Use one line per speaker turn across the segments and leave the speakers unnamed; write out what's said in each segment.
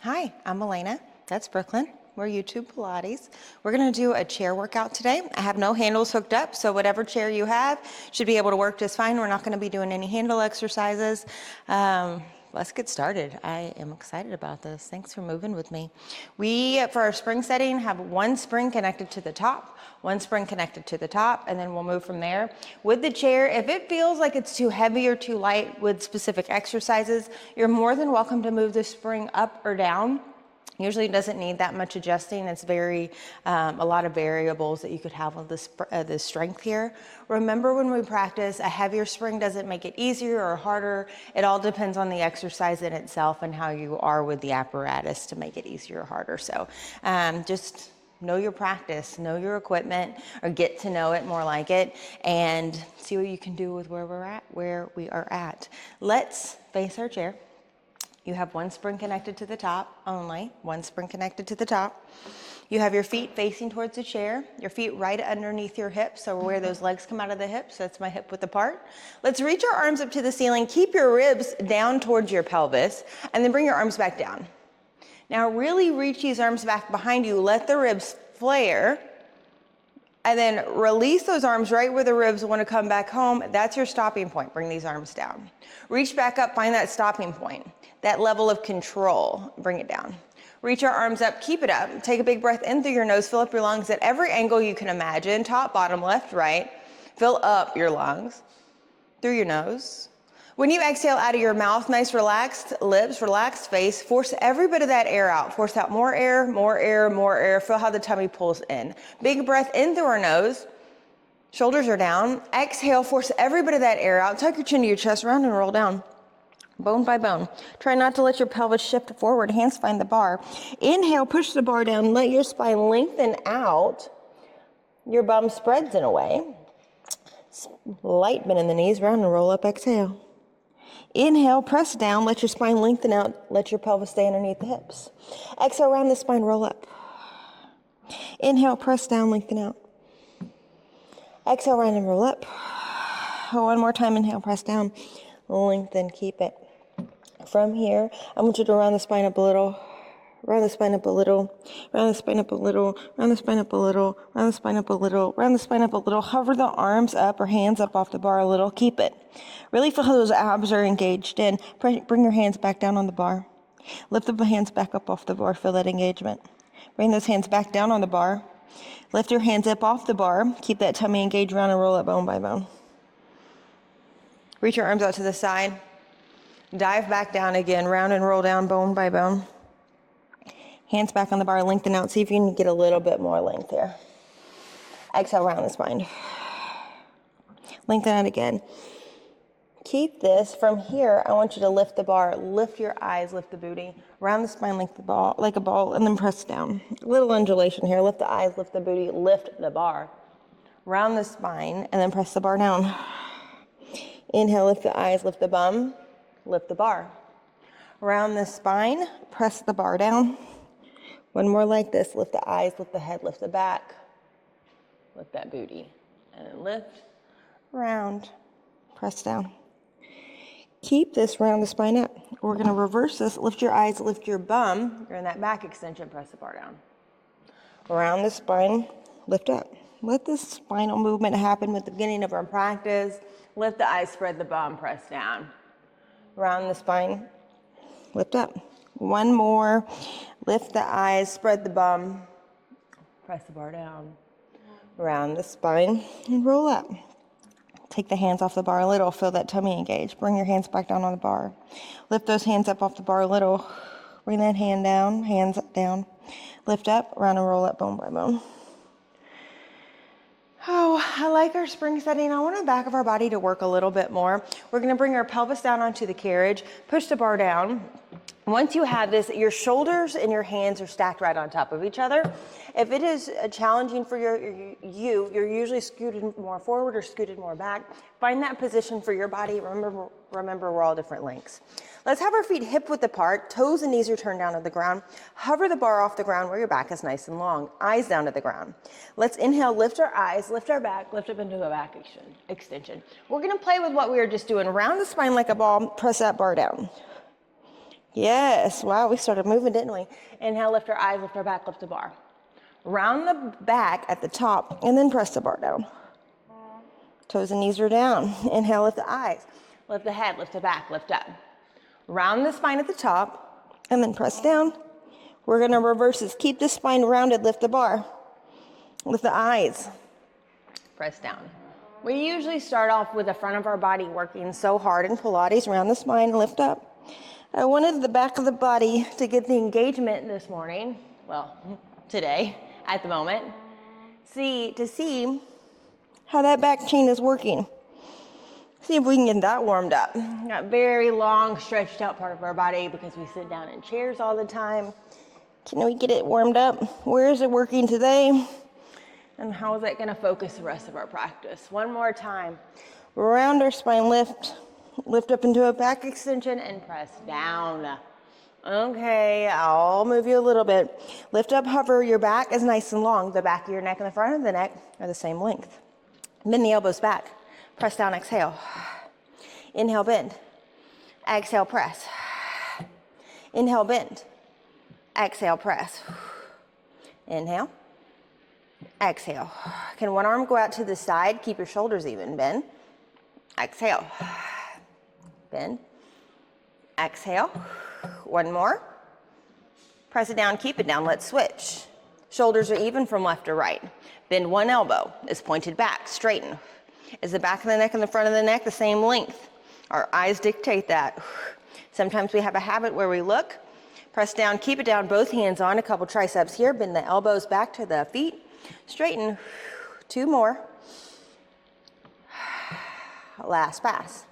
Hi, I'm Elena. That's Brooklyn. We're YouTube Pilates. We're gonna do a chair workout today. I have no handles hooked up, so whatever chair you have should be able to work just fine. We're not gonna be doing any handle exercises. Let's get started. I am excited about this. Thanks for moving with me. We, for our spring setting, have one spring connected to the top, one spring connected to the top, and then we'll move from there. With the chair, if it feels like it's too heavy or too light with specific exercises, you're more than welcome to move the spring up or down. Usually it doesn't need that much adjusting. It's very, a lot of variables that you could have with the strength here. Remember, when we practice, a heavier spring doesn't make it easier or harder. It all depends on the exercise in itself and how you are with the apparatus to make it easier or harder. So just know your practice, know your equipment, or get to know it more like it, and see what you can do with where we are at. Let's face our chair. You have one spring connected to the top only, one spring connected to the top. You have your feet facing towards the chair, your feet right underneath your hips, so where those legs come out of the hips, that's my hip width apart. Let's reach our arms up to the ceiling, keep your ribs down towards your pelvis, and then bring your arms back down. Now really reach these arms back behind you, let the ribs flare, and then release those arms right where the ribs want to come back home. That's your stopping point. Bring these arms down. Reach back up, find that stopping point, that level of control. Bring it down. Reach our arms up, keep it up. Take a big breath in through your nose, fill up your lungs at every angle you can imagine, top, bottom, left, right. Fill up your lungs through your nose. When you exhale out of your mouth, nice relaxed lips, relaxed face, force every bit of that air out. Force out more air, more air, more air. Feel how the tummy pulls in. Big breath in through our nose. Shoulders are down. Exhale, force every bit of that air out. Tuck your chin to your chest, round and roll down. Bone by bone. Try not to let your pelvis shift forward. Hands find the bar. Inhale, push the bar down. Let your spine lengthen out. Your bum spreads in a way. Light bend in the knees, round and roll up. Exhale. Inhale, press down, let your spine lengthen out, let your pelvis stay underneath the hips. Exhale, round the spine, roll up. Inhale, press down, lengthen out. Exhale, round and roll up. One more time, inhale, press down, lengthen, keep it. From here, I want you to round the spine up a little, round the spine up a little, round the spine up a little, round the spine up a little, round the spine up a little, round the spine up a little. Hover the arms up or hands up off the bar a little. Keep it. Really feel how those abs are engaged in. Bring your hands back down on the bar. Lift the hands back up off the bar. Feel that engagement. Bring those hands back down on the bar. Lift your hands up off the bar. Keep that tummy engaged, round and roll up bone by bone. Reach your arms out to the side. Dive back down again, round and roll down bone by bone. Hands back on the bar, lengthen out. See if you can get a little bit more length here. Exhale, round the spine. Lengthen out again. Keep this. From here, I want you to lift the bar, lift your eyes, lift the booty, round the spine like a ball, and then press down. A little undulation here. Lift the eyes, lift the booty, lift the bar. Round the spine, and then press the bar down. Inhale, lift the eyes, lift the bum, lift the bar. Round the spine, press the bar down. One more like this. Lift the eyes, lift the head, lift the back. Lift that booty. And lift, round, press down. Keep this, round the spine up. We're going to reverse this. Lift your eyes, lift your bum. You're in that back extension, press the bar down. Round the spine, lift up. Let this spinal movement happen with the beginning of our practice. Lift the eyes, spread the bum, press down. Round the spine, lift up. One more. Lift the eyes, spread the bum, press the bar down. Round the spine and roll up. Take the hands off the bar a little, feel that tummy engage. Bring your hands back down on the bar. Lift those hands up off the bar a little. Bring that hand down, hands down. Lift up, round and roll up bone by bone. Oh, I like our spring setting. I want the back of our body to work a little bit more. We're gonna bring our pelvis down onto the carriage, push the bar down. Once you have this, your shoulders and your hands are stacked right on top of each other. If it is challenging for you're usually scooted more forward or scooted more back. Find that position for your body. Remember, we're all different lengths. Let's have our feet hip width apart, toes and knees are turned down to the ground. Hover the bar off the ground where your back is nice and long, eyes down to the ground. Let's inhale, lift our eyes, lift our back, lift up into a back extension. We're gonna play with what we were just doing. Round the spine like a ball, press that bar down. Yes, wow, we started moving, didn't we? Inhale, lift our eyes, lift our back, lift the bar. Round the back at the top and then press the bar down. Toes and knees are down. Inhale, lift the eyes, lift the head, lift the back, lift up. Round the spine at the top and then press down. We're gonna reverse this. Keep the spine rounded, lift the bar. Lift the eyes, press down. We usually start off with the front of our body working so hard in Pilates, round the spine, lift up. I wanted the back of the body to get the engagement this morning, well, today, at the moment, to see how that back chain is working. See if we can get that warmed up. Got very long, stretched out part of our body because we sit down in chairs all the time. Can we get it warmed up? Where is it working today? And how is that gonna focus the rest of our practice? One more time. Round our spine, lift up into a back extension and press down. Okay, I'll move you a little bit. Lift up, hover, your back is nice and long. The back of your neck and the front of the neck are the same length. Bend the elbows back. Press down, exhale. Inhale, bend. Exhale, press. Inhale, bend. Exhale, press. Inhale. Exhale. Can one arm go out to the side? Keep your shoulders even. Bend. Exhale. Bend. Exhale. One more. Press it down, keep it down. Let's switch. Shoulders are even from left to right. Bend one elbow. Is pointed back. Straighten. Is the back of the neck and the front of the neck the same length? Our eyes dictate that. Sometimes we have a habit where we look. Press down, keep it down, both hands on, a couple triceps here. Bend the elbows back to the feet. Straighten. Two more. Last pass.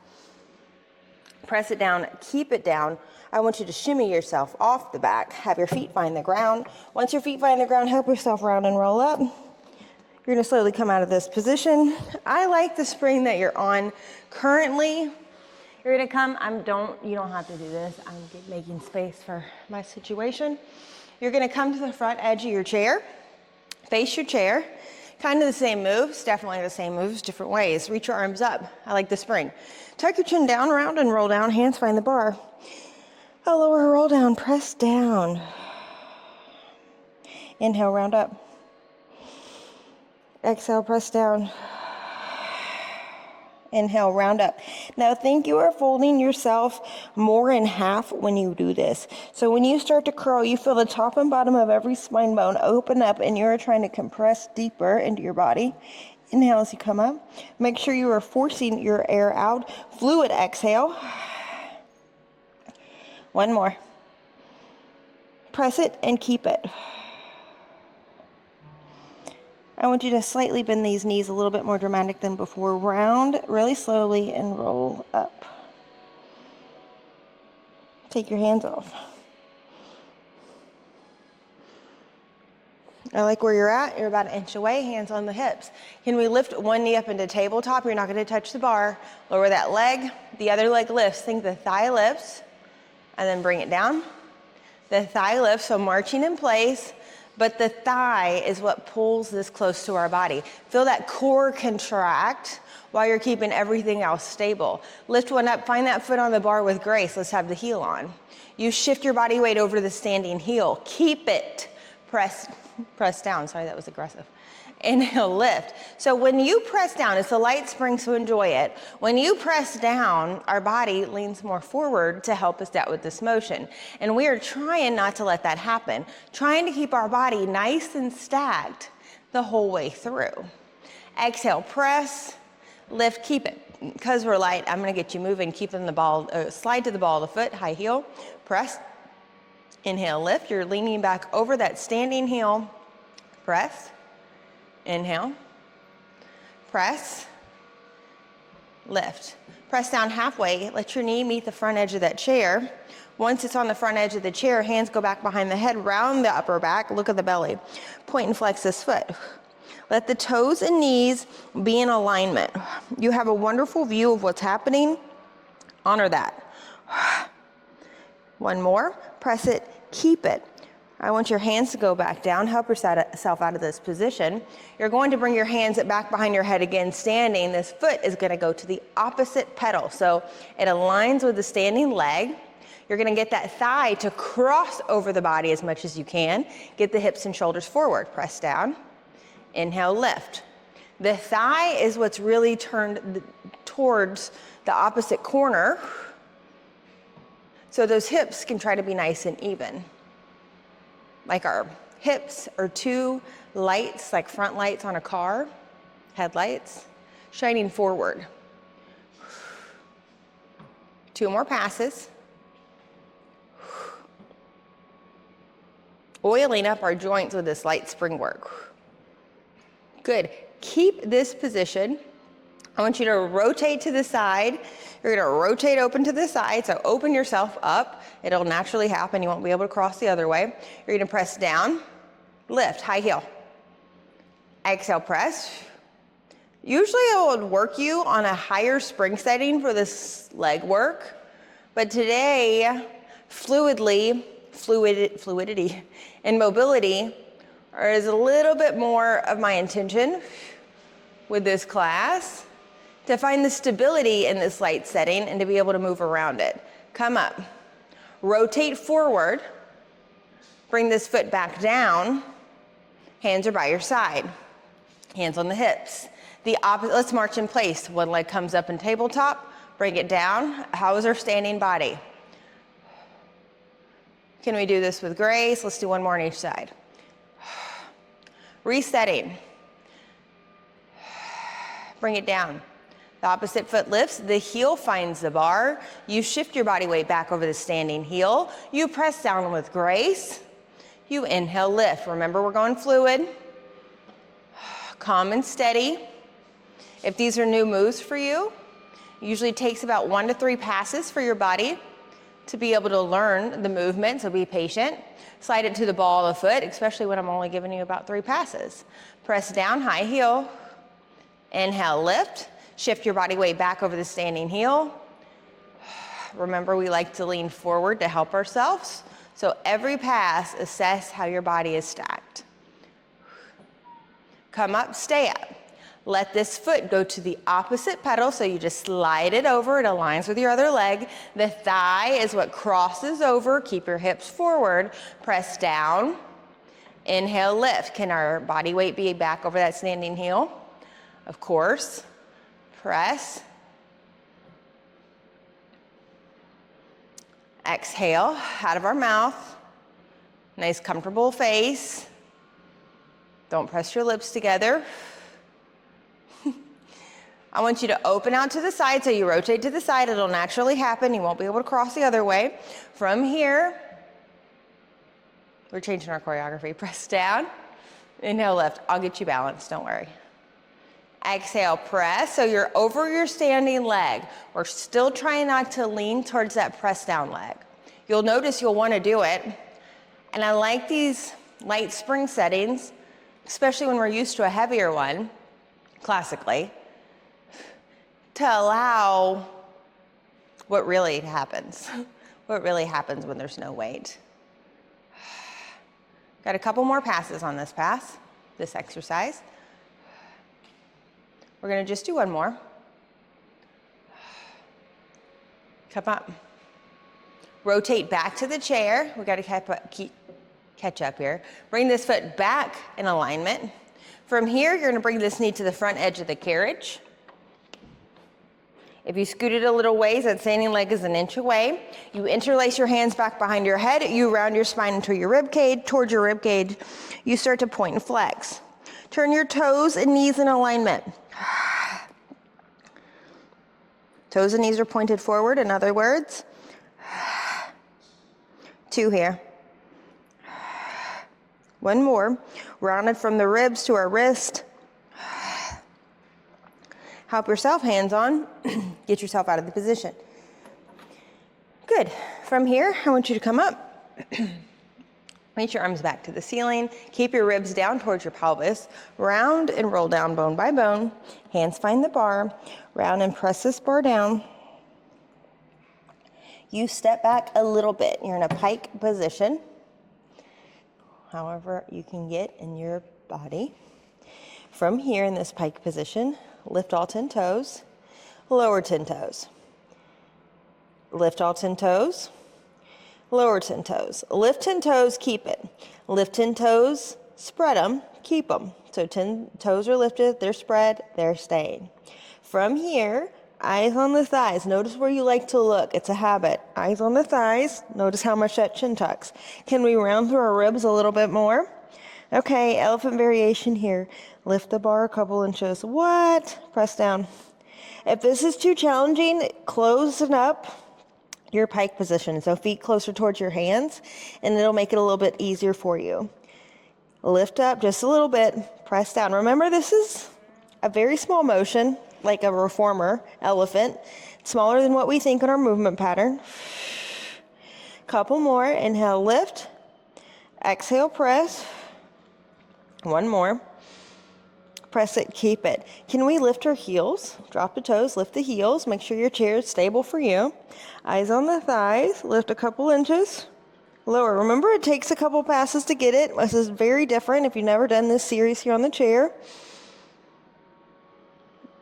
Press it down, keep it down. I want you to shimmy yourself off the back. Have your feet find the ground. Once your feet find the ground, help yourself round and roll up. You're gonna slowly come out of this position. I like the spring that you're on currently. You're gonna come, you don't have to do this. I'm making space for my situation. You're gonna come to the front edge of your chair, face your chair. Kind of the same moves, definitely the same moves, different ways. Reach your arms up. I like the spring. Tuck your chin down, round and roll down. Hands find the bar. A lower roll down, press down. Inhale, round up. Exhale, press down. Inhale, round up. Now think you are folding yourself more in half when you do this. So when you start to curl, you feel the top and bottom of every spine bone open up and you're trying to compress deeper into your body. Inhale as you come up. Make sure you are forcing your air out. Fluid exhale. One more. Press it and keep it. I want you to slightly bend these knees a little bit more dramatic than before. Round really slowly and roll up. Take your hands off. I like where you're at. You're about an inch away, hands on the hips. Can we lift one knee up into tabletop? You're not going to touch the bar. Lower that leg. The other leg lifts. Think the thigh lifts and then bring it down. The thigh lifts, so marching in place. But the thigh is what pulls this close to our body. Feel that core contract while you're keeping everything else stable. Lift one up, find that foot on the bar with grace. Let's have the heel on. You shift your body weight over to the standing heel. Keep it. Press down. Sorry, that was aggressive. Inhale, lift. So when you press down, it's a light spring, so enjoy it. When you press down, our body leans more forward to help us out with this motion. And we are trying not to let that happen. Trying to keep our body nice and stacked the whole way through. Exhale, press, lift, keep it. Because we're light, I'm gonna get you moving, keeping the ball, slide to the ball of the foot, high heel, press. Inhale, lift. You're leaning back over that standing heel. Press. Inhale. Press. Lift. Press down halfway. Let your knee meet the front edge of that chair. Once it's on the front edge of the chair, hands go back behind the head, round the upper back, look at the belly. Point and flex this foot. Let the toes and knees be in alignment. You have a wonderful view of what's happening. Honor that. One more. Press it. Keep it. I want your hands to go back down. Help yourself out of this position. You're going to bring your hands back behind your head again, standing. This foot is going to go to the opposite pedal. So it aligns with the standing leg. You're gonna get that thigh to cross over the body as much as you can. Get the hips and shoulders forward, press down. Inhale, lift. The thigh is what's really turned towards the opposite corner, so those hips can try to be nice and even. Like our hips are two lights, like front lights on a car, headlights, shining forward. 2 more passes. Oiling up our joints with this light spring work. Good. Keep this position. I want you to rotate to the side. You're gonna rotate open to the side, so open yourself up. It'll naturally happen. You won't be able to cross the other way. You're gonna press down, lift, high heel. Exhale, press. Usually I would work you on a higher spring setting for this leg work, but today, fluidity and mobility is a little bit more of my intention with this class, to find the stability in this light setting and to be able to move around it. Come up, rotate forward, bring this foot back down, hands are by your side, hands on the hips. The opposite, let's march in place. One leg comes up in tabletop, bring it down. How is our standing body? Can we do this with grace? Let's do one more on each side. Resetting. Bring it down. The opposite foot lifts, the heel finds the bar. You shift your body weight back over the standing heel. You press down with grace. You inhale, lift. Remember, we're going fluid. Calm and steady. If these are new moves for you, it usually takes about 1 to 3 passes for your body to be able to learn the movement, so be patient. Slide it to the ball of the foot, especially when I'm only giving you about 3 passes. Press down, high heel. Inhale, lift. Shift your body weight back over the standing heel. Remember, we like to lean forward to help ourselves. So every pass, assess how your body is stacked. Come up, stay up. Let this foot go to the opposite pedal, so you just slide it over, it aligns with your other leg. The thigh is what crosses over, keep your hips forward, press down. Inhale, lift. Can our body weight be back over that standing heel? Of course. Press. Exhale out of our mouth. Nice comfortable face. Don't press your lips together. I want you to open out to the side, so you rotate to the side. It'll naturally happen. You won't be able to cross the other way. From here, we're changing our choreography. Press down. Inhale, lift. I'll get you balanced, don't worry. Exhale, press. So you're over your standing leg. We're still trying not to lean towards that press down leg. You'll notice you'll want to do it. And I like these light spring settings, especially when we're used to a heavier one, classically, to allow what really happens when there's no weight. Got a couple more passes on this exercise. We're gonna just do one more. Come up. Rotate back to the chair. We gotta catch up here. Bring this foot back in alignment. From here, you're gonna bring this knee to the front edge of the carriage. If you scoot it a little ways, that standing leg is 1 inch away. You interlace your hands back behind your head. You round your spine into your rib cage. Towards your rib cage, you start to point and flex. Turn your toes and knees in alignment. Toes and knees are pointed forward, in other words. 2 here. 1 more. Rounded from the ribs to our wrist. Help yourself, hands on. Get yourself out of the position. Good. From here, I want you to come up. Reach your arms back to the ceiling. Keep your ribs down towards your pelvis. Round and roll down bone by bone. Hands find the bar. Round and press this bar down. You step back a little bit. You're in a pike position. However you can get in your body. From here in this pike position, lift all 10 toes, lower 10 toes. Lift all 10 toes, lower 10 toes. Lift 10 toes, keep it. Lift 10 toes, spread them, keep them. So 10 toes are lifted, they're spread, they're staying. From here, eyes on the thighs. Notice where you like to look. It's a habit. Eyes on the thighs. Notice how much that chin tucks. Can we round through our ribs a little bit more? Okay, elephant variation here. Lift the bar a couple inches. What? Press down. If this is too challenging, close it up your pike position. So feet closer towards your hands, and it'll make it a little bit easier for you. Lift up just a little bit, press down. Remember, this is a very small motion, like a reformer elephant, smaller than what we think in our movement pattern. Couple more. Inhale, lift. Exhale, press. One more. Press it, keep it. Can we lift our heels? Drop the toes, lift the heels. Make sure your chair is stable for you. Eyes on the thighs, lift a couple inches. Lower. Remember, it takes a couple passes to get it. This is very different if you've never done this series here on the chair.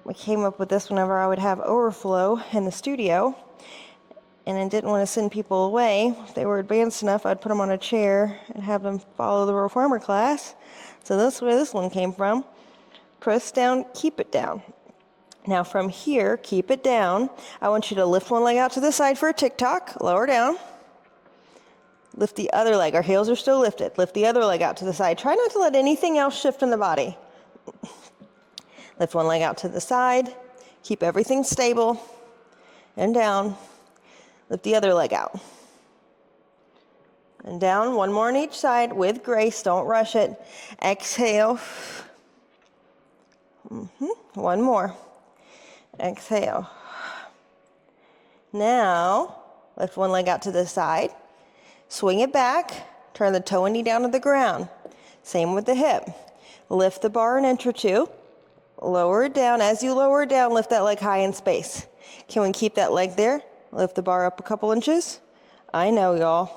I came up with this whenever I would have overflow in the studio, and I didn't want to send people away. If they were advanced enough, I'd put them on a chair and have them follow the reformer class. So that's where this one came from. Press down, keep it down. Now from here, keep it down. I want you to lift one leg out to the side for a tick-tock, lower down. Lift the other leg, our heels are still lifted. Lift the other leg out to the side. Try not to let anything else shift in the body. Lift one leg out to the side, keep everything stable, and down. Lift the other leg out. And down, one more on each side with grace, don't rush it. Exhale. One more. Exhale. Now, lift one leg out to the side. Swing it back. Turn the toe and knee down to the ground. Same with the hip. Lift the bar an inch or two. Lower it down. As you lower it down, lift that leg high in space. Can we keep that leg there? Lift the bar up a couple inches. I know, y'all.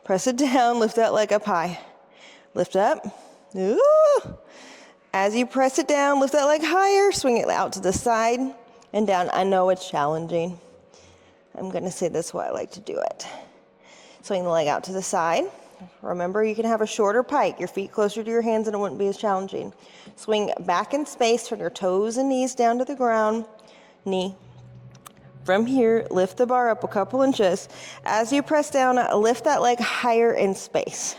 Press it down. Lift that leg up high. Lift up. Ooh. As you press it down, lift that leg higher, swing it out to the side and down. I know it's challenging. I'm going to say that's why I like to do it. Swing the leg out to the side. Remember, you can have a shorter pike, your feet closer to your hands, and it wouldn't be as challenging. Swing back in space, turn your toes and knees down to the ground, knee. From here, lift the bar up a couple inches. As you press down, lift that leg higher in space.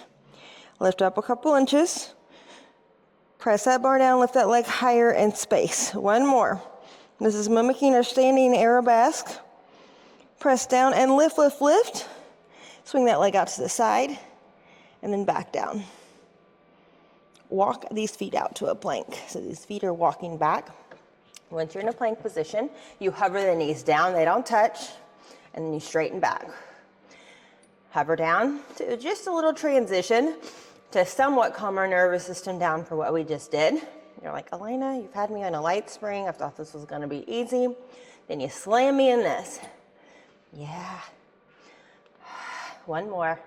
Lift up a couple inches. Press that bar down, lift that leg higher in space. One more. This is mimicking our standing arabesque. Press down and lift, lift, lift. Swing that leg out to the side and then back down. Walk these feet out to a plank. So these feet are walking back. Once you're in a plank position, you hover the knees down, they don't touch, and then you straighten back. Hover down to just a little transition to somewhat calm our nervous system down for what we just did. You're like, Elena, you've had me on a light spring. I thought this was gonna be easy. Then you slam me in this. Yeah. One more.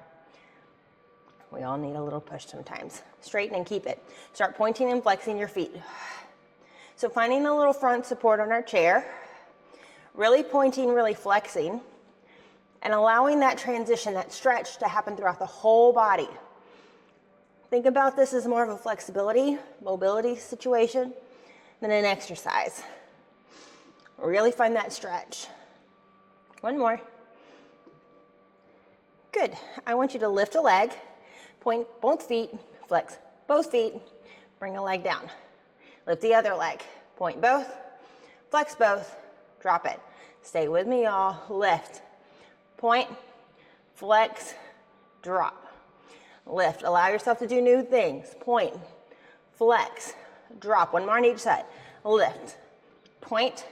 We all need a little push sometimes. Straighten and keep it. Start pointing and flexing your feet. So finding a little front support on our chair, really pointing, really flexing, and allowing that transition, that stretch to happen throughout the whole body. Think about this as more of a flexibility, mobility situation than an exercise. Really find that stretch. One more. Good. I want you to lift a leg, point both feet, flex both feet, bring a leg down. Lift the other leg, point both, flex both, drop it. Stay with me, y'all. Lift, point, flex, drop. Lift. Allow yourself to do new things. Point, flex, drop. One more on each side. Lift, point,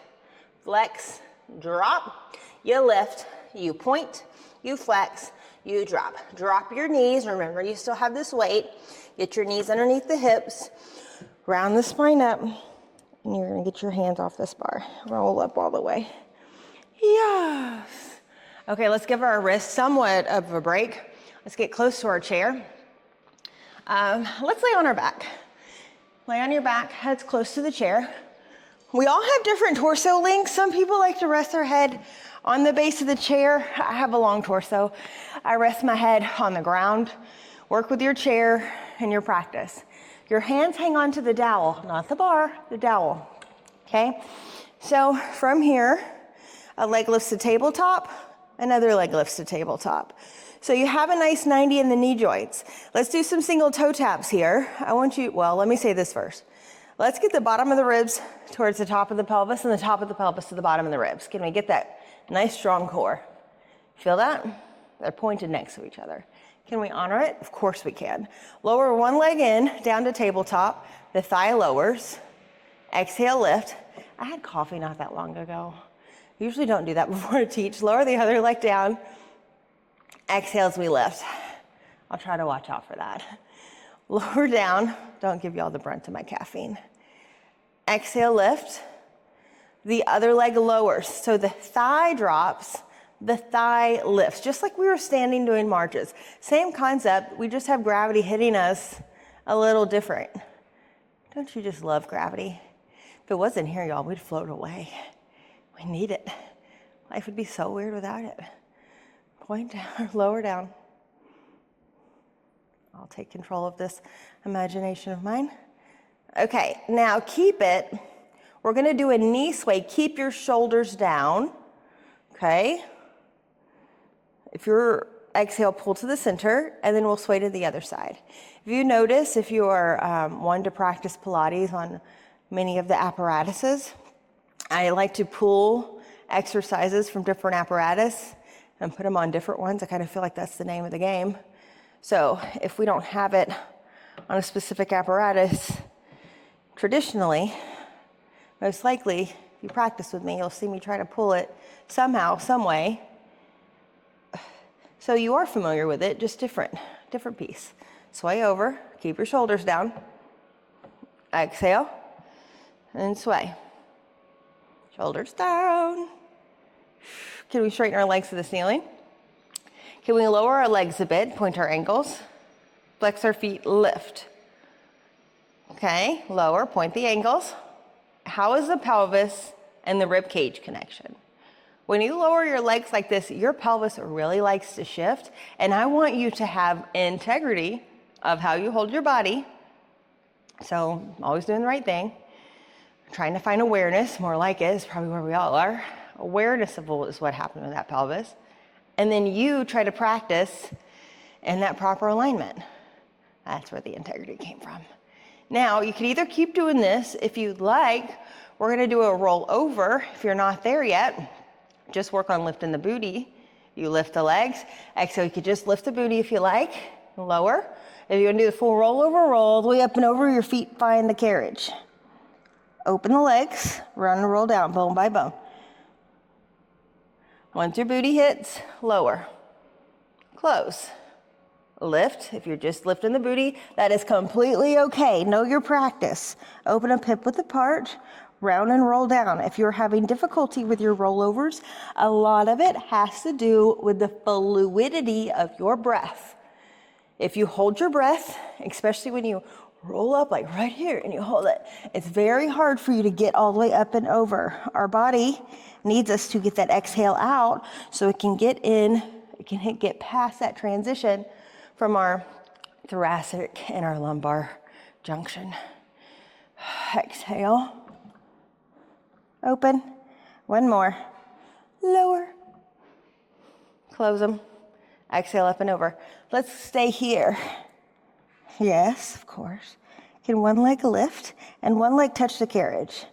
flex, drop. You lift, you point, you flex, you drop. Drop your knees. Remember, you still have this weight. Get your knees underneath the hips. Round the spine up. And you're going to get your hands off this bar. Roll up all the way. Yes. Okay, let's give our wrists somewhat of a break. Let's get close to our chair. Let's lay on our back. Lay on your back, heads close to the chair. We all have different torso lengths. Some people like to rest their head on the base of the chair. I have a long torso. I rest my head on the ground. Work with your chair and your practice. Your hands hang on to the dowel, not the bar, the dowel, okay? So from here, a leg lifts to tabletop, another leg lifts to tabletop. So you have a nice 90 in the knee joints. Let's do some single toe taps here. I want you, well, let me say this first. Let's get the bottom of the ribs towards the top of the pelvis and the top of the pelvis to the bottom of the ribs. Can we get that nice strong core? Feel that? They're pointed next to each other. Can we honor it? Of course we can. Lower one leg in, down to tabletop. The thigh lowers. Exhale, lift. I had coffee not that long ago. Usually don't do that before I teach. Lower the other leg down. Exhale as we lift. I'll try to watch out for that. Lower down. Don't give you all the brunt of my caffeine. Exhale, lift. The other leg lowers. So the thigh drops, the thigh lifts, just like we were standing doing marches. Same concept, we just have gravity hitting us a little different. Don't you just love gravity? If it wasn't here, y'all, we'd float away. We need it. Life would be so weird without it. Point down, lower down. I'll take control of this imagination of mine. Okay, now keep it. We're gonna do a knee sway. Keep your shoulders down, okay? If you're exhale, pull to the center, and then we'll sway to the other side. If you notice, if you are one to practice Pilates on many of the apparatuses, I like to pull exercises from different apparatus and put them on different ones. I kind of feel like that's the name of the game. So if we don't have it on a specific apparatus, traditionally, most likely, if you practice with me, you'll see me try to pull it somehow, some way. So you are familiar with it, just different piece. Sway over, keep your shoulders down. Exhale, and sway. Shoulders down. Can we straighten our legs to the ceiling? Can we lower our legs a bit, point our ankles, flex our feet, lift. Okay, lower, point the ankles. How is the pelvis and the rib cage connection? When you lower your legs like this, your pelvis really likes to shift, and I want you to have integrity of how you hold your body. So, always doing the right thing. Trying to find awareness, more like it, is probably where we all are. Awareness of what is what happened with that pelvis. And then you try to practice in that proper alignment. That's where the integrity came from. Now, you can either keep doing this if you'd like. We're gonna do a roll over if you're not there yet. Just work on lifting the booty. You lift the legs. Exhale, you could just lift the booty if you like. Lower. If you want to do the full roll over, roll all the way up and over, your feet find the carriage. Open the legs, run and roll down, bone by bone. Once your booty hits, lower. Close. Lift. If you're just lifting the booty, that is completely okay. Know your practice. Open up hip width apart, round and roll down. If you're having difficulty with your rollovers, a lot of it has to do with the fluidity of your breath. If you hold your breath, especially when you roll up like right here and you hold it, it's very hard for you to get all the way up and over. Our body needs us to get that exhale out so it can get in, it can get past that transition from our thoracic and our lumbar junction. Exhale. Open. One more. Lower. Close them. Exhale up and over. Let's stay here. Yes, of course. Can one leg lift and one leg touch the carriage?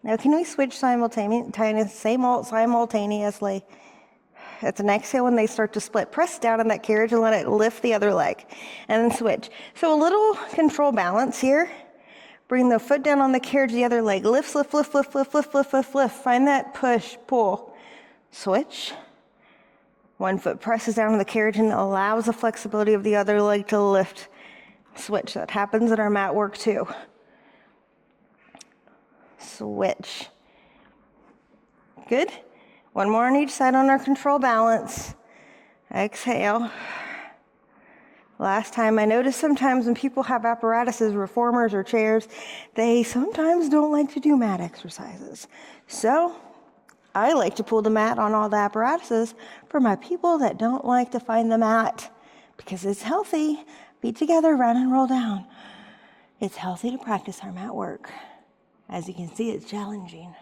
Now can we switch simultaneously? That's an exhale when they start to split. Press down on that carriage and let it lift the other leg. And then switch. So a little control balance here. Bring the foot down on the carriage, the other leg. Lift, lift, lift, lift, lift, lift, lift, lift, lift. Find that push, pull. Switch. One foot presses down on the carriage and allows the flexibility of the other leg to lift. Switch. That happens in our mat work too. Switch. Good. One more on each side on our control balance. Exhale. Last time I noticed sometimes when people have apparatuses, reformers or chairs, they sometimes don't like to do mat exercises. So I like to pull the mat on all the apparatuses for my people that don't like to find the mat because it's healthy. Feet together, round and roll down. It's healthy to practice our mat work. As you can see, it's challenging.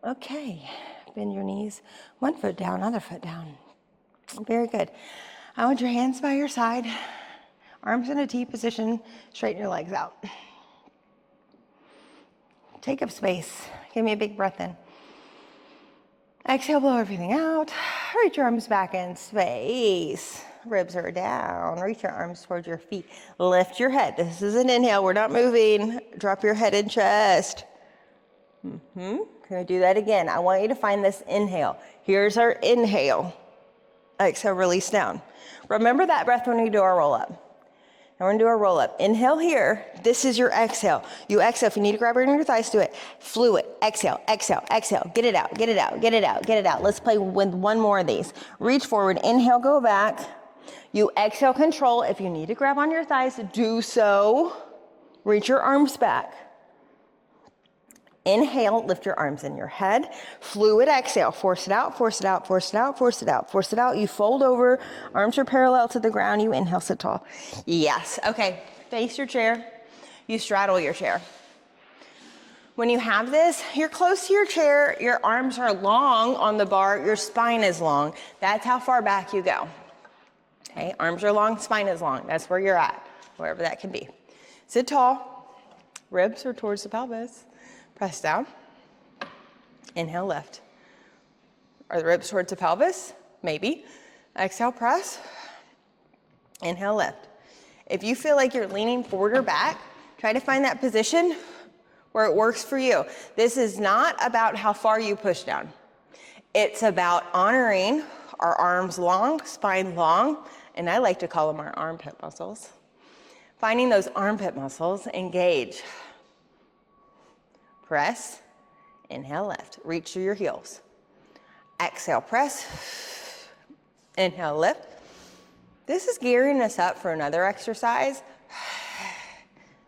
Okay, bend your knees. One foot down, other foot down. Very good. I want your hands by your side, arms in a T position, straighten your legs out. Take up space. Give me a big breath in. Exhale, blow everything out. Reach your arms back in space. Ribs are down. Reach your arms towards your feet. Lift your head. This is an inhale. We're not moving. Drop your head and chest. Can we do that again? I want you to find this inhale. Here's our inhale. Exhale, release down. Remember that breath when we do our roll up. Now we're gonna do our roll up. Inhale here. This is your exhale. You exhale. If you need to grab your thighs, do it. Fluid. Exhale, exhale, exhale. Get it out, get it out, get it out, get it out. Let's play with one more of these. Reach forward. Inhale, go back. You exhale, control. If you need to grab on your thighs, do so. Reach your arms back. Inhale, lift your arms in your head. Fluid exhale, force it out, force it out, force it out, force it out, force it out. You fold over, arms are parallel to the ground. You inhale, sit tall. Yes, okay, face your chair. You straddle your chair. When you have this, you're close to your chair, your arms are long on the bar, your spine is long. That's how far back you go. Okay, arms are long, spine is long. That's where you're at, wherever that can be. Sit tall, ribs are towards the pelvis. Press down. Inhale, lift. Are the ribs towards the pelvis? Maybe. Exhale, press. Inhale, lift. If you feel like you're leaning forward or back, try to find that position where it works for you. This is not about how far you push down. It's about honoring our arms long, spine long, and I like to call them our armpit muscles. Finding those armpit muscles, engage. Press, inhale, lift. Reach through your heels. Exhale, press, inhale, lift. This is gearing us up for another exercise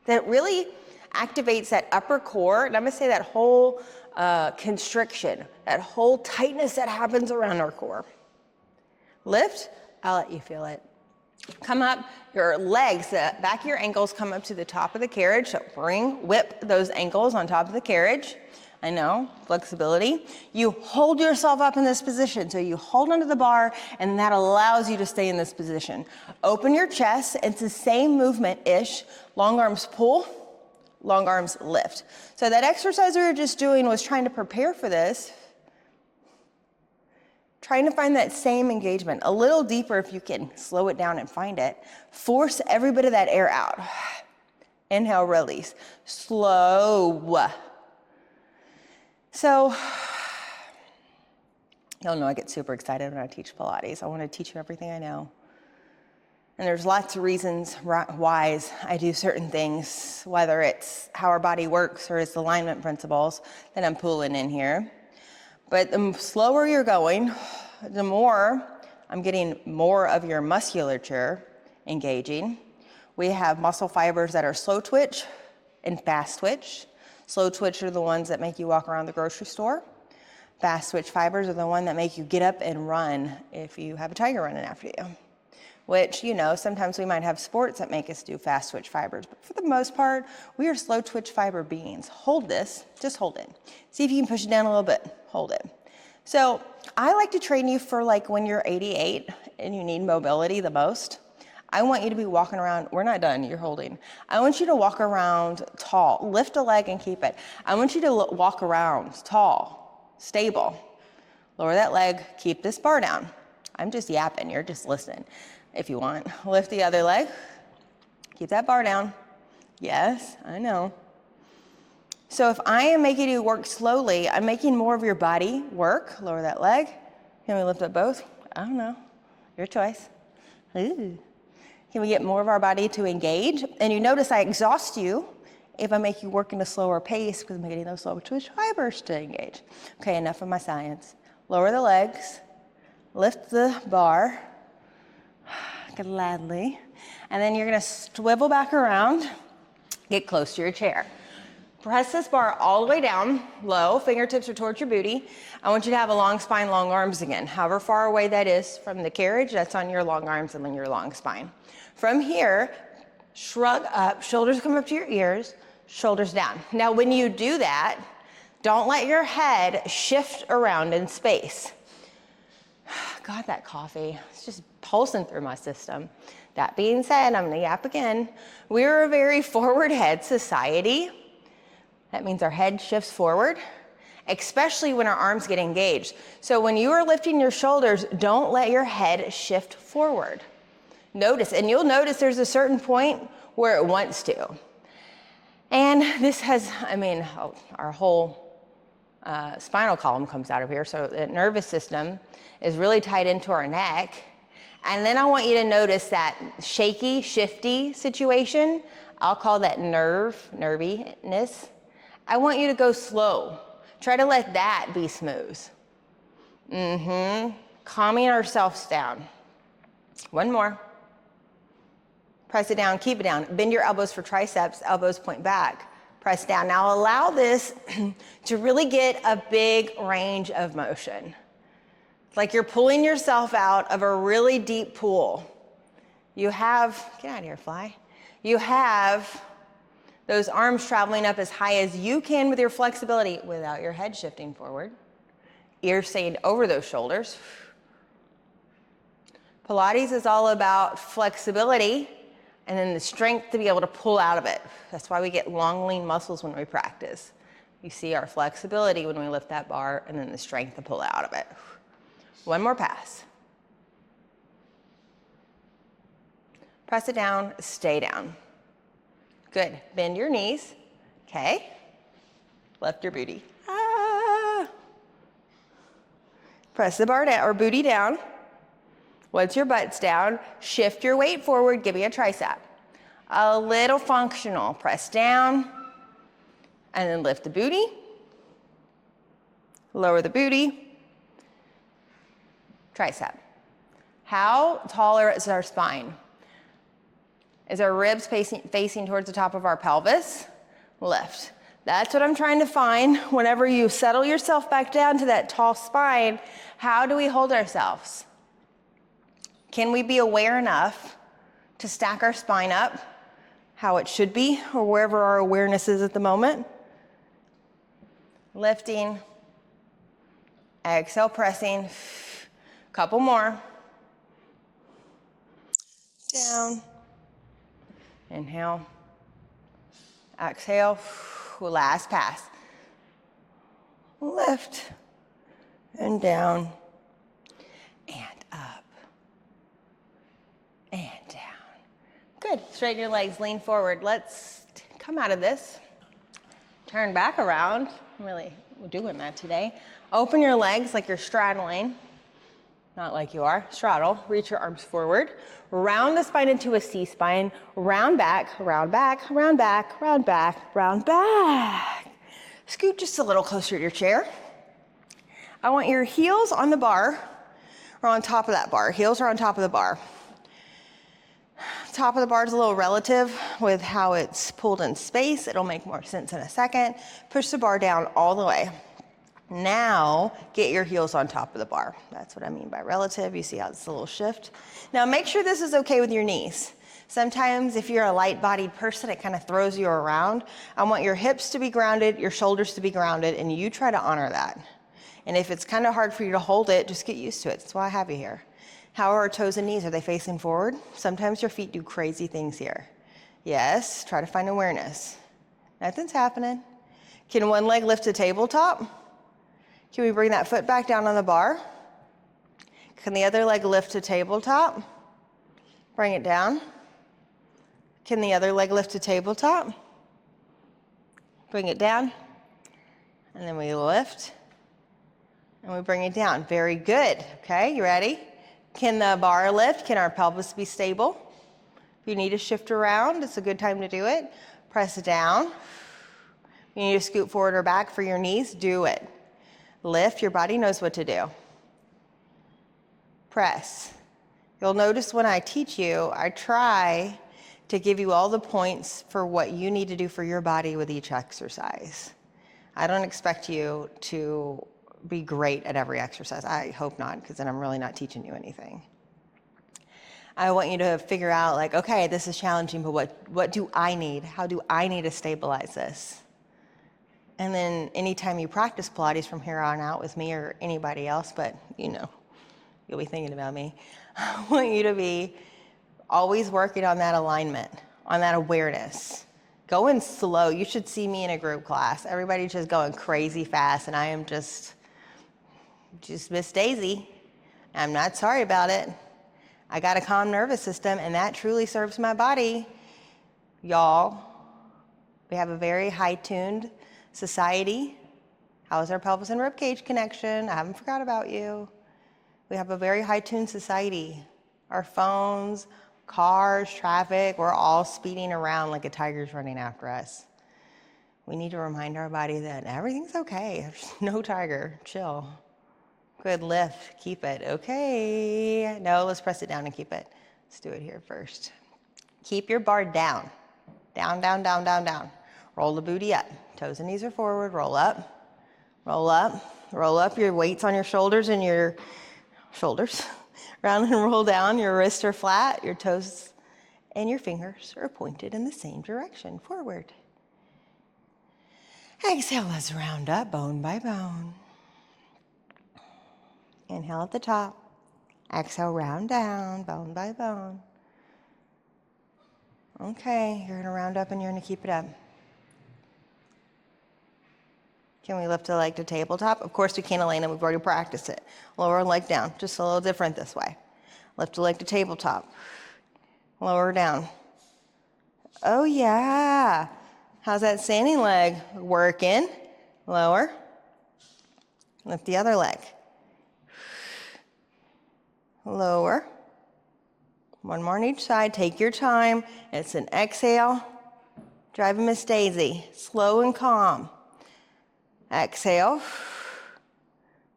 that really activates that upper core, and I'm gonna say that whole constriction, that whole tightness that happens around our core. Lift, I'll let you feel it. Come up, your legs, the back of your ankles come up to the top of the carriage. So whip those ankles on top of the carriage. I know, flexibility. You hold yourself up in this position. So you hold onto the bar and that allows you to stay in this position. Open your chest, it's the same movement-ish. Long arms pull, long arms lift. So that exercise we were just doing was trying to prepare for this. Trying to find that same engagement, a little deeper if you can slow it down and find it. Force every bit of that air out. Inhale, release. Slow. So, y'all know I get super excited when I teach Pilates. I want to teach you everything I know. And there's lots of reasons why I do certain things, whether it's how our body works or it's alignment principles that I'm pulling in here. But the slower you're going, the more I'm getting more of your musculature engaging. We have muscle fibers that are slow twitch and fast twitch. Slow twitch are the ones that make you walk around the grocery store. Fast twitch fibers are the ones that make you get up and run if you have a tiger running after you. Which, you know, sometimes we might have sports that make us do fast twitch fibers, but for the most part, we are slow twitch fiber beings. Hold this, just hold it. See if you can push it down a little bit, hold it. So I like to train you for like when you're 88 and you need mobility the most. I want you to be walking around, we're not done, you're holding. I want you to walk around tall, lift a leg and keep it. I want you to walk around tall, stable. Lower that leg, keep this bar down. I'm just yapping, you're just listening. If you want, lift the other leg, keep that bar down. Yes, I know. So if I am making you work slowly, I'm making more of your body work. Lower that leg. Can we lift up both? I don't know, your choice. Ooh. Can we get more of our body to engage? And you notice I exhaust you if I make you work in a slower pace because I'm getting those slow twitch fibers to engage. Okay, enough of my science. Lower the legs, lift the bar, gladly. And then you're gonna swivel back around, get close to your chair. Press this bar all the way down, low, fingertips are towards your booty. I want you to have a long spine, long arms again. However far away that is from the carriage, that's on your long arms and then your long spine. From here, shrug up, shoulders come up to your ears, shoulders down. Now when you do that, don't let your head shift around in space. God, that coffee, it's just pulsing through my system. That being said, I'm gonna yap again. We're a very forward head society. That means our head shifts forward, especially when our arms get engaged. So when you are lifting your shoulders, don't let your head shift forward. Notice, and you'll notice there's a certain point where it wants to. And this has, our whole spinal column comes out of here, so the nervous system is really tied into our neck. And then I want you to notice that shaky, shifty situation. I'll call that nerviness. I want you to go slow. Try to let that be smooth. Calming ourselves down. One more. Press it down, keep it down. Bend your elbows for triceps, elbows point back. Press down. Now allow this to really get a big range of motion. It's like you're pulling yourself out of a really deep pool. You have, get out of here, fly. You have those arms traveling up as high as you can with your flexibility without your head shifting forward. Ears staying over those shoulders. Pilates is all about flexibility and then the strength to be able to pull out of it. That's why we get long, lean muscles when we practice. You see our flexibility when we lift that bar and then the strength to pull out of it. One more pass. Press it down, stay down. Good, bend your knees, okay? Lift your booty. Press the bar down, or booty down. Once your butt's down, shift your weight forward, give me a tricep. A little functional, press down, and then lift the booty. Lower the booty. Tricep. How taller is our spine? Is our ribs facing towards the top of our pelvis? Lift. That's what I'm trying to find. Whenever you settle yourself back down to that tall spine, how do we hold ourselves? Can we be aware enough to stack our spine up how it should be, or wherever our awareness is at the moment? Lifting. Exhale, pressing. Couple more. Down. Inhale. Exhale. Last pass. Lift. And down. And up. And down. Good. Straighten your legs, lean forward. Let's come out of this. Turn back around. I'm really doing that today. Open your legs like you're straddling. Not like you are. Straddle. Reach your arms forward. Round the spine into a C-spine. Round back, round back, round back, round back, round back. Scoot just a little closer to your chair. I want your heels on the bar or on top of that bar. Heels are on top of the bar. Top of the bar is a little relative with how it's pulled in space. It'll make more sense in a second. Push the bar down all the way. Now, get your heels on top of the bar. That's what I mean by relative. You see how it's a little shift? Now, make sure this is okay with your knees. Sometimes if you're a light-bodied person, it kind of throws you around. I want your hips to be grounded, your shoulders to be grounded, and you try to honor that. And if it's kind of hard for you to hold it, just get used to it. That's why I have you here. How are our toes and knees? Are they facing forward? Sometimes your feet do crazy things here. Yes, try to find awareness. Nothing's happening. Can one leg lift the tabletop? Can we bring that foot back down on the bar? Can the other leg lift to tabletop? Bring it down. Can the other leg lift to tabletop? Bring it down. And then we lift. And we bring it down. Very good. Okay, you ready? Can the bar lift? Can our pelvis be stable? If you need to shift around, it's a good time to do it. Press it down. You need to scoot forward or back for your knees, do it. Lift, your body knows what to do. Press. You'll notice when I teach you, I try to give you all the points for what you need to do for your body with each exercise. I don't expect you to be great at every exercise. I hope not, because then I'm really not teaching you anything. I want you to figure out, like, okay, this is challenging, but what do I need? How do I need to stabilize this? And then anytime you practice Pilates from here on out with me or anybody else, but you know, you'll be thinking about me, I want you to be always working on that alignment, on that awareness. Going slow. You should see me in a group class. Everybody's just going crazy fast, and I am just Miss Daisy. I'm not sorry about it. I got a calm nervous system, and that truly serves my body. Y'all, we have a very high-tuned society. How's our pelvis and rib cage connection? I haven't forgot about you. We have a very high-tuned society. Our phones, cars, traffic, we're all speeding around like a tiger's running after us. We need to remind our body that everything's okay. There's no tiger. Chill. Good lift. Keep it. Okay. No, let's press it down and keep it. Let's do it here first. Keep your bar down. Down, down, down, down, down. Roll the booty up. Toes and knees are forward. Roll up. Roll up. Roll up. Your weight's on your shoulders and your shoulders. Round and roll down. Your wrists are flat. Your toes and your fingers are pointed in the same direction. Forward. Exhale, let's round up bone by bone. Inhale at the top. Exhale, round down, bone by bone. Okay, you're gonna round up and you're gonna keep it up. Can we lift a leg to tabletop? Of course we can, Elena, we've already practiced it. Lower leg down, just a little different this way. Lift a leg to tabletop. Lower down. Oh yeah. How's that standing leg working? Lower. Lift the other leg. Lower. One more on each side. Take your time. It's an exhale. Driving Miss Daisy. Slow and calm. Exhale.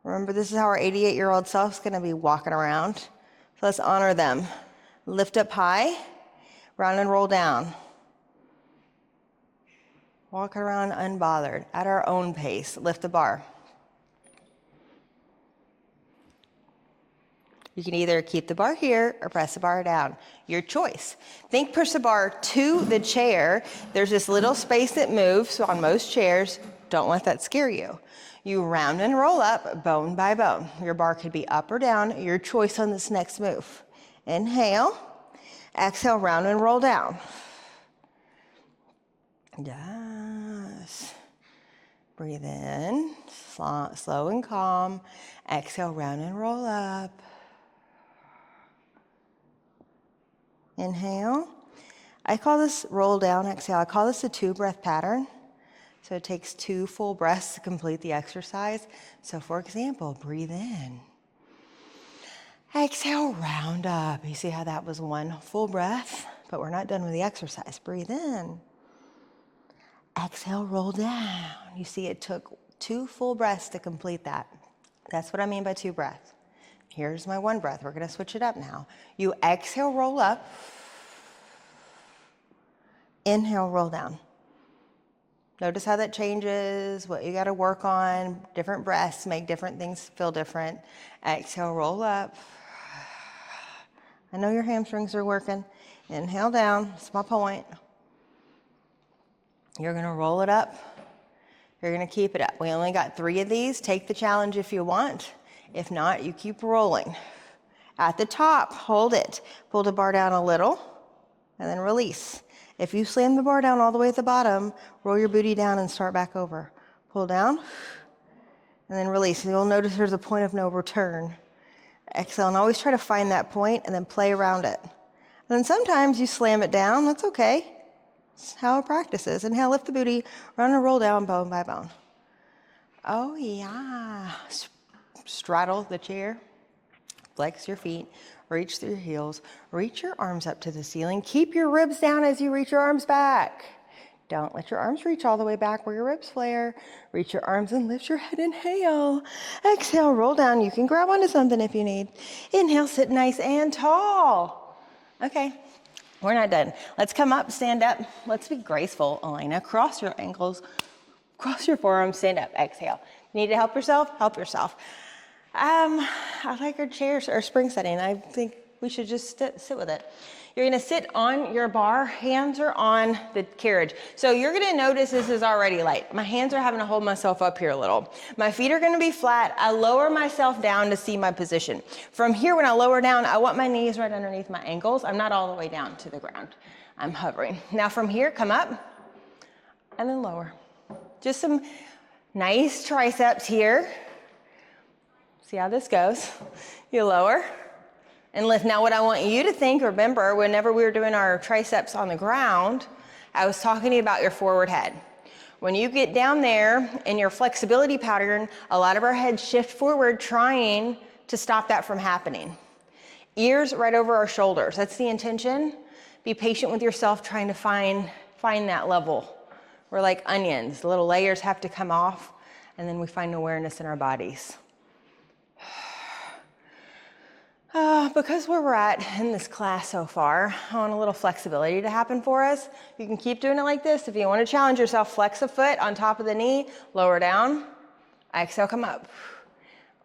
Remember, this is how our 88-year-old self's going to be walking around. So let's honor them. Lift up high. Round and roll down. Walk around unbothered, at our own pace. Lift the bar. You can either keep the bar here or press the bar down. Your choice. Think push the bar to the chair. There's this little space that moves on most chairs. Don't let that scare you. You round and roll up bone by bone. Your bar could be up or down. Your choice on this next move. Inhale. Exhale, round and roll down. Yes. Breathe in, slow and calm. Exhale, round and roll up. Inhale. I call this roll down, exhale. I call this a 2-breath pattern. So it takes 2 full breaths to complete the exercise. So for example, breathe in. Exhale, round up. You see how that was 1 full breath? But we're not done with the exercise. Breathe in. Exhale, roll down. You see it took 2 full breaths to complete that. That's what I mean by 2 breaths. Here's my 1 breath. We're going to switch it up now. You exhale, roll up. Inhale, roll down. Notice how that changes, what you got to work on. Different breaths make different things feel different. Exhale, roll up. I know your hamstrings are working. Inhale down. That's my point. You're going to roll it up. You're going to keep it up. We only got 3 of these. Take the challenge if you want. If not, you keep rolling. At the top, hold it. Pull the bar down a little and then release. If you slam the bar down all the way at the bottom, roll your booty down and start back over. Pull down and then release. And you'll notice there's a point of no return. Exhale, and always try to find that point and then play around it. And then sometimes you slam it down. That's okay. That's how it practices. Inhale, lift the booty, round and roll down bone by bone. Oh yeah. Straddle the chair, flex your feet, reach through your heels, reach your arms up to the ceiling. Keep your ribs down as you reach your arms back. Don't let your arms reach all the way back where your ribs flare. Reach your arms and lift your head. Inhale. Exhale, roll down. You can grab onto something if you need. Inhale, sit nice and tall. Okay, we're not done. Let's come up, stand up. Let's be graceful, Elena. Cross your ankles, cross your forearms, stand up. Exhale. Need to help yourself? Help yourself. I like our chairs, our spring setting. I think we should just sit with it. You're gonna sit on your bar, hands are on the carriage. So you're gonna notice this is already light. My hands are having to hold myself up here a little. My feet are gonna be flat. I lower myself down to see my position. From here, when I lower down, I want my knees right underneath my ankles. I'm not all the way down to the ground. I'm hovering. Now from here, come up and then lower. Just some nice triceps here. See how this goes. You lower and lift. Now what I want you to think, remember, whenever we were doing our triceps on the ground, I was talking to you about your forward head. When you get down there in your flexibility pattern, a lot of our heads shift forward trying to stop that from happening. Ears right over our shoulders. That's the intention. Be patient with yourself trying to find that level. We're like onions. Little layers have to come off, and then we find awareness in our bodies. Because where we're at in this class so far, I want a little flexibility to happen for us. You can keep doing it like this. If you want to challenge yourself, flex a foot on top of the knee, lower down, exhale, come up.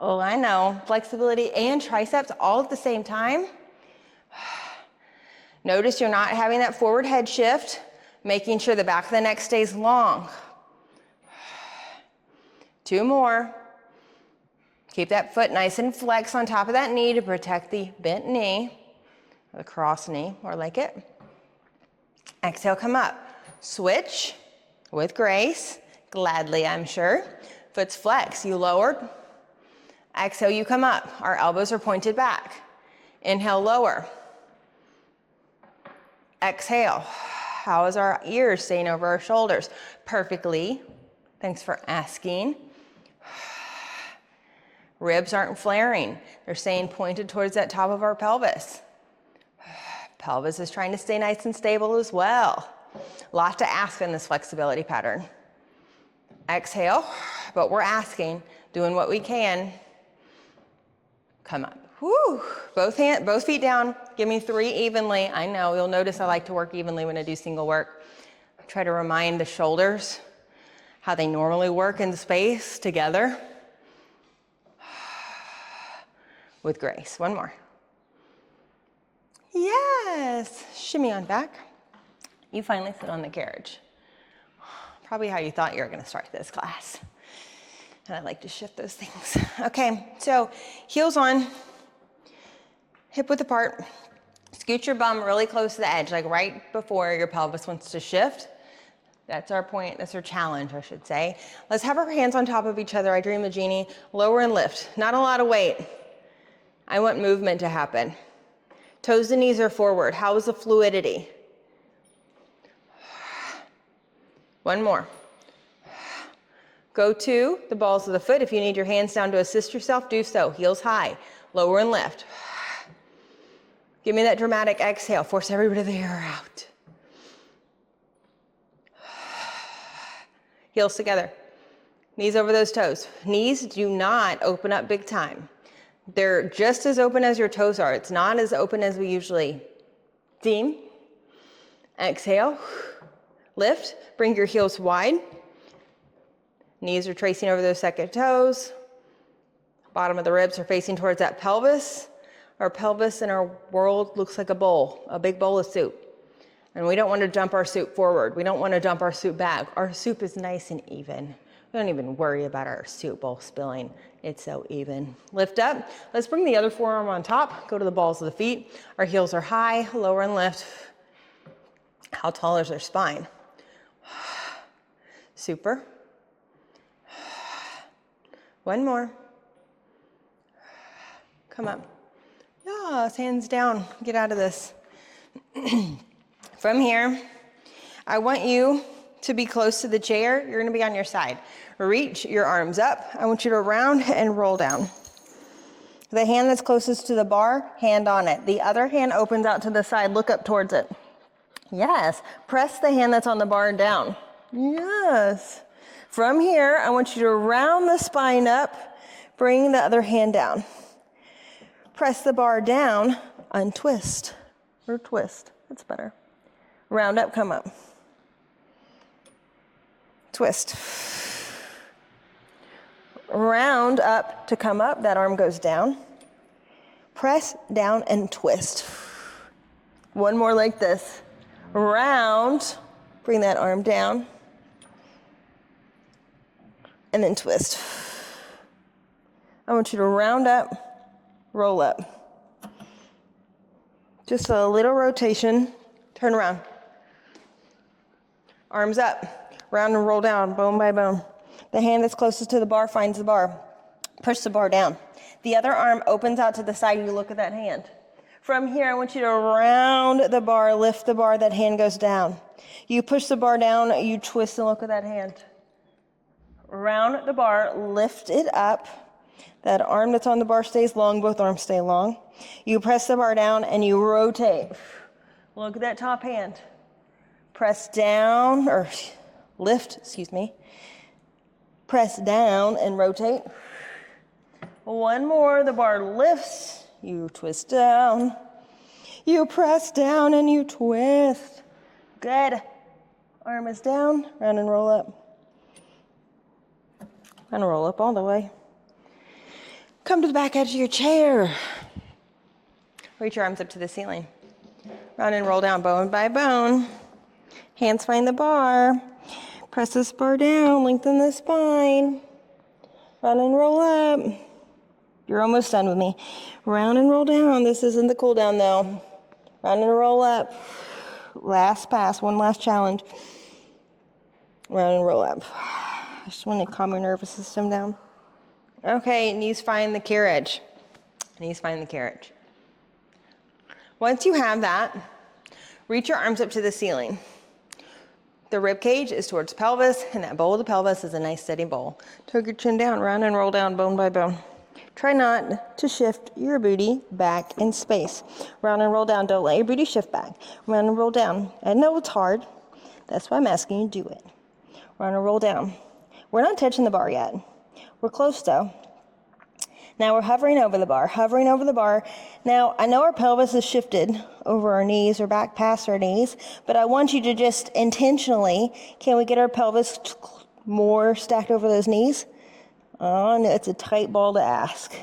Oh, I know, flexibility and triceps all at the same time. Notice you're not having that forward head shift, making sure the back of the neck stays long. 2 more. Keep that foot nice and flexed on top of that knee to protect the bent knee, or the cross knee, more like it. Exhale, come up. Switch with grace, gladly, I'm sure. Foot's flexed, you lowered. Exhale, you come up. Our elbows are pointed back. Inhale, lower. Exhale. How is our ears staying over our shoulders? Perfectly. Thanks for asking. Ribs aren't flaring. They're staying pointed towards that top of our pelvis. Pelvis is trying to stay nice and stable as well. A lot to ask in this flexibility pattern. Exhale, but we're asking, doing what we can. Come up. Woo. Both feet down. Give me 3 evenly. I know, you'll notice I like to work evenly when I do single work. Try to remind the shoulders how they normally work in space together. With grace. 1 more. Yes. Shimmy on back. You finally sit on the carriage. Probably how you thought you were going to start this class. And I like to shift those things. Okay, so heels on, hip width apart. Scoot your bum really close to the edge, like right before your pelvis wants to shift. That's our point, that's our challenge, I should say. Let's have our hands on top of each other. I dream the genie. Lower and lift. Not a lot of weight. I want movement to happen. Toes and knees are forward. How is the fluidity? 1 more. Go to the balls of the foot. If you need your hands down to assist yourself, do so. Heels high. Lower and lift. Give me that dramatic exhale. Force every bit of the air out. Heels together. Knees over those toes. Knees do not open up big time. They're just as open as your toes are. It's not as open as we usually deem. Exhale. Lift. Bring your heels wide. Knees are tracing over those second toes. Bottom of the ribs are facing towards that pelvis. Our pelvis in our world looks like a bowl, a big bowl of soup. And we don't want to dump our soup forward. We don't want to dump our soup back. Our soup is nice and even. We don't even worry about our soup bowl spilling. It's so even. Lift up. Let's bring the other forearm on top. Go to the balls of the feet. Our heels are high, lower and lift. How tall is our spine? Super. 1 more. Come up. Yes, hands down. Get out of this. From here, I want you to be close to the chair. You're gonna be on your side. Reach your arms up. I want you to round and roll down. The hand that's closest to the bar, hand on it. The other hand opens out to the side, look up towards it. Yes. Press the hand that's on the bar down. Yes. From here, I want you to round the spine up, bring the other hand down. Press the bar down, untwist, or twist. That's better. Round up, come up. Twist. Round up to come up, that arm goes down. Press down and twist. One more like this. Round, bring that arm down, and then twist. I want you to round up, roll up. Just a little rotation, turn around. Arms up, round and roll down, bone by bone. The hand that's closest to the bar finds the bar. Push the bar down. The other arm opens out to the side, you look at that hand. From here, I want you to round the bar, lift the bar, that hand goes down. You push the bar down, you twist and look at that hand. Round the bar, lift it up. That arm that's on the bar stays long, both arms stay long. You press the bar down and you rotate. Look at that top hand. Press down, or lift, excuse me. Press down and rotate. One more, the bar lifts, you twist down. You press down and you twist. Good. Arm is down, round and roll up. And roll up all the way. Come to the back edge of your chair. Reach your arms up to the ceiling. Round and roll down, bone by bone. Hands find the bar. Press this bar down, lengthen the spine. Round and roll up. You're almost done with me. Round and roll down. This isn't the cool down though. Round and roll up. Last pass, one last challenge. Round and roll up. I just want to calm your nervous system down. Okay, knees find the carriage. Knees find the carriage. Once you have that, reach your arms up to the ceiling. The rib cage is towards the pelvis, and that bowl of the pelvis is a nice steady bowl. Tuck your chin down, round and roll down, bone by bone. Try not to shift your booty back in space. Round and roll down, don't let your booty shift back. Round and roll down. I know it's hard, that's why I'm asking you to do it. Round and roll down. We're not touching the bar yet. We're close though. Now we're hovering over the bar, hovering over the bar. Now, I know our pelvis is shifted over our knees or back past our knees, but I want you to just intentionally, can we get our pelvis more stacked over those knees? Oh, no, it's a tight ball to ask.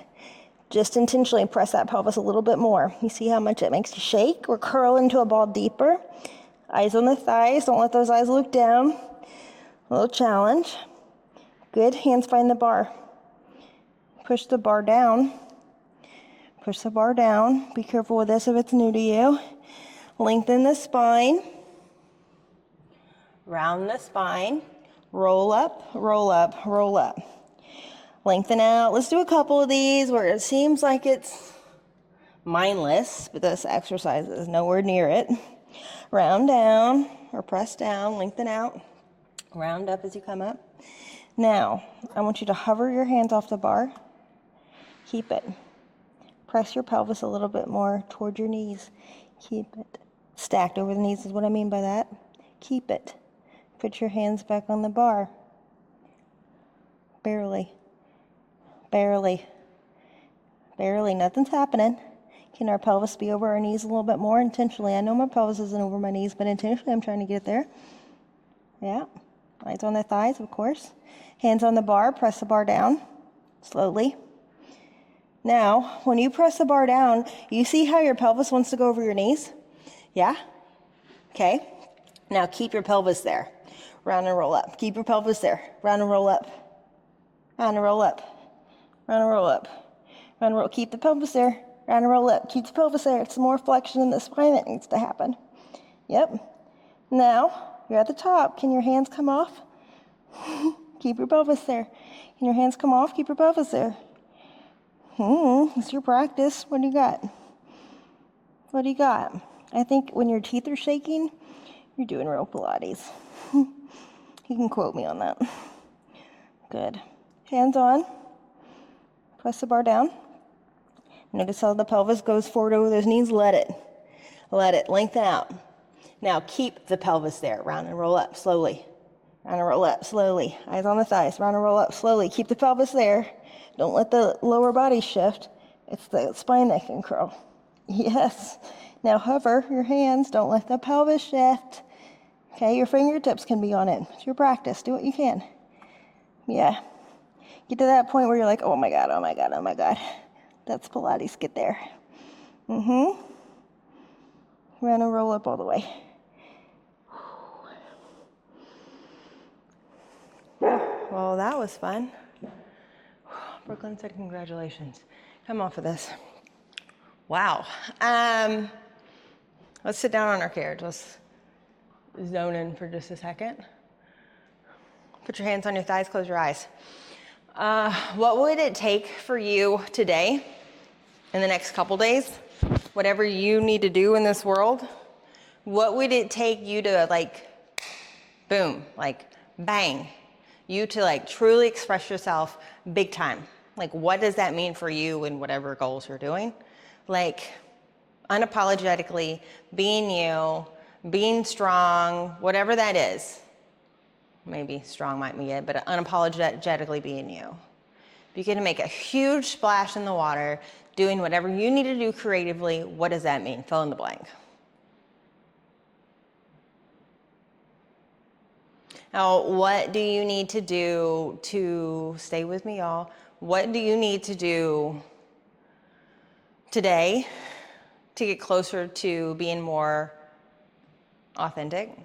Just intentionally press that pelvis a little bit more. You see how much it makes you shake? Or curl into a ball deeper. Eyes on the thighs, don't let those eyes look down. A little challenge. Good, hands find the bar. Push the bar down. Push the bar down. Be careful with this if it's new to you. Lengthen the spine. Round the spine. Roll up, roll up, roll up. Lengthen out. Let's do a couple of these where it seems like it's mindless, but this exercise is nowhere near it. Round down or press down, lengthen out. Round up as you come up. Now, I want you to hover your hands off the bar. Keep it. Press your pelvis a little bit more toward your knees. Keep it. Stacked over the knees is what I mean by that. Keep it. Put your hands back on the bar. Barely. Barely. Barely. Nothing's happening. Can our pelvis be over our knees a little bit more intentionally? I know my pelvis isn't over my knees, but intentionally I'm trying to get there. Yeah. Eyes on the thighs, of course. Hands on the bar. Press the bar down. Slowly. Now, when you press the bar down, you see how your pelvis wants to go over your knees? Yeah? Okay. Now keep your pelvis there. Round and roll up. Keep your pelvis there. Round and roll up. Round and roll up. Round and roll up. Round and roll. Keep the pelvis there. Round and roll up. Keep the pelvis there. It's more flexion in the spine that needs to happen. Yep. Now, you're at the top. Can your hands come off? Keep your pelvis there. Can your hands come off? Keep your pelvis there. It's your practice. What do you got? What do you got? I think when your teeth are shaking, you're doing real Pilates. You can quote me on that. Good. Hands on. Press the bar down. Notice how the pelvis goes forward over those knees. Let it. Let it. Lengthen out. Now keep the pelvis there. Round and roll up slowly. Round and roll up slowly. Eyes on the thighs. Round and roll up slowly. Keep the pelvis there. Don't let the lower body shift. It's the spine that can curl. Yes. Now hover your hands. Don't let the pelvis shift. Okay, your fingertips can be on it. It's your practice. Do what you can. Yeah. Get to that point where you're like, oh my God, oh my God, oh my God. That's Pilates. Get there. Round and roll up all the way. Well, that was fun. Brooklyn said congratulations. Come off of this. Wow. Let's sit down on our carriage. Let's zone in for just a second. Put your hands on your thighs, close your eyes. What would it take for you today, in the next couple days, whatever you need to do in this world, what would it take you to like, boom, like bang, you to like truly express yourself big time? Like, what does that mean for you and whatever goals you're doing? Like, unapologetically being you, being strong, whatever that is. Maybe strong might be it, but unapologetically being you. If you get to make a huge splash in the water, doing whatever you need to do creatively, what does that mean? Fill in the blank. Now, what do you need to do to, stay with me y'all, what do you need to do today to get closer to being more authentic?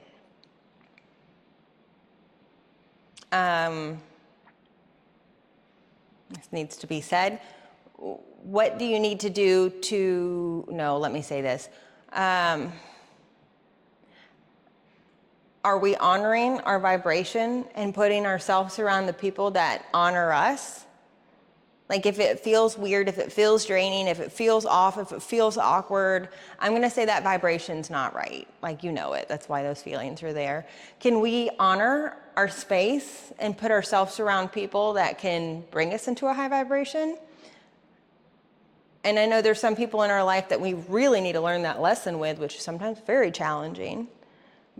This needs to be said. What do you need to do to, no, let me say this. Are we honoring our vibration and putting ourselves around the people that honor us? Like if it feels weird, if it feels draining, if it feels off, if it feels awkward, I'm gonna say that vibration's not right. Like, you know it, that's why those feelings are there. Can we honor our space and put ourselves around people that can bring us into a high vibration? And I know there's some people in our life that we really need to learn that lesson with, which is sometimes very challenging.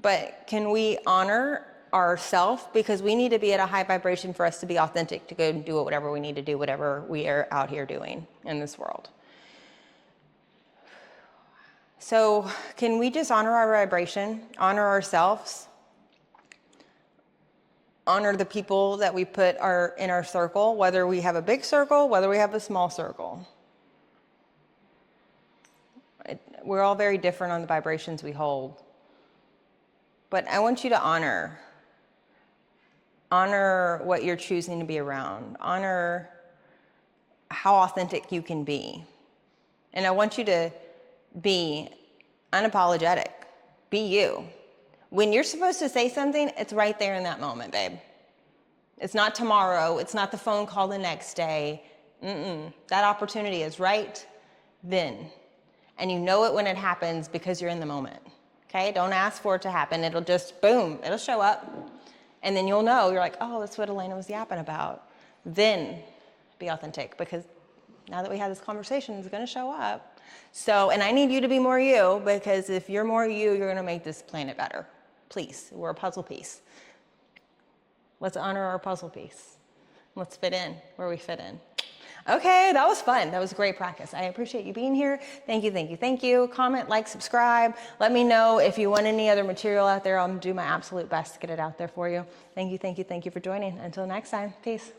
But can we honor ourselves, because we need to be at a high vibration for us to be authentic, to go and do whatever we need to do, whatever we are out here doing in this world. So can we just honor our vibration, honor ourselves, honor the people that we put in our circle, whether we have a big circle, whether we have a small circle. We're all very different on the vibrations we hold. But I want you to honor what you're choosing to be around. Honor how authentic you can be. And I want you to be unapologetic. Be you. When you're supposed to say something, it's right there in that moment, babe. It's not tomorrow. It's not the phone call the next day. That opportunity is right then. And you know it when it happens because you're in the moment. Okay? Don't ask for it to happen. It'll just, boom, it'll show up. And then you'll know, you're like, oh, that's what Elena was yapping about. Then be authentic, because now that we had this conversation, it's going to show up. So, and I need you to be more you, because if you're more you, you're going to make this planet better. Please, we're a puzzle piece. Let's honor our puzzle piece. Let's fit in where we fit in. Okay, that was fun. That was great practice. I appreciate you being here. Thank you, thank you, thank you. Comment, like, subscribe. Let me know if you want any other material out there. I'll do my absolute best to get it out there for you. Thank you, thank you, thank you for joining. Until next time, peace.